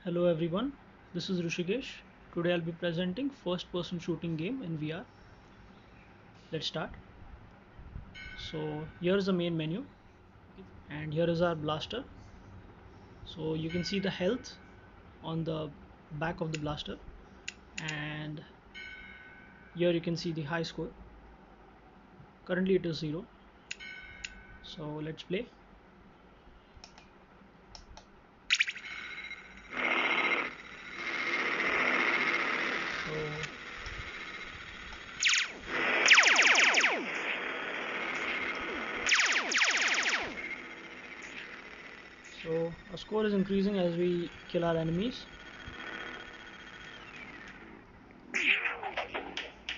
Hello everyone, this is Rushikesh. Today I'll be presenting first person shooting game in VR. Let's start. So here's the main menu and here is our blaster. So you can see the health on the back of the blaster and here you can see the high score. Currently it is 0. So let's play. So our score is increasing as we kill our enemies.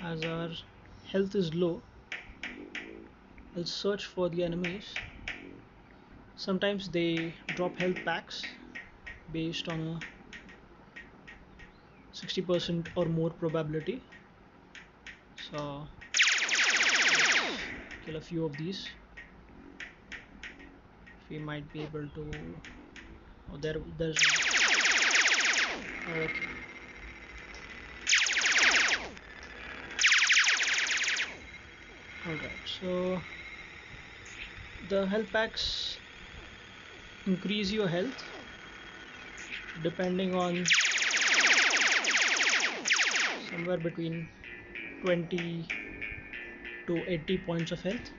As our health is low, I'll search for the enemies. Sometimes they drop health packs based on a 60% or more probability. So kill a few of these. We might be able to. Oh, there's one. Okay. Alright, so the health packs increase your health depending on somewhere between 20 to 80 points of health.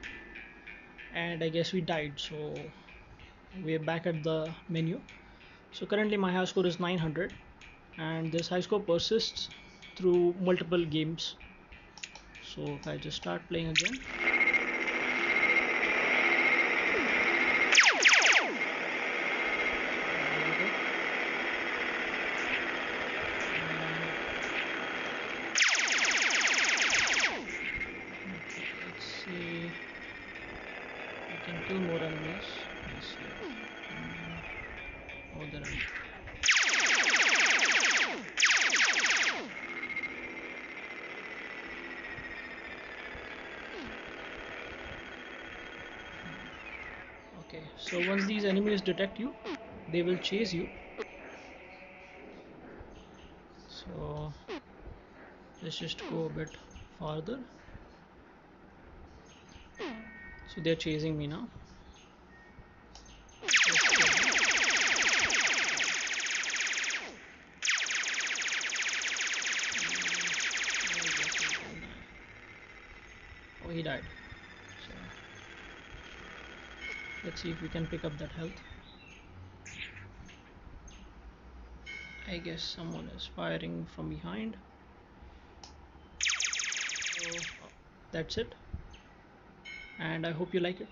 And I guess we died, so we're back at the menu. So currently my high score is 900 and this high score persists through multiple games. So if I just start playing again, let's see, I can kill more enemies. Let's see. Oh, there are. Okay, so once these enemies detect you, they will chase you. So let's just go a bit farther. So they're chasing me now. Oh, he died. So let's see if we can pick up that health. I guess someone is firing from behind. So that's it, and I hope you like it.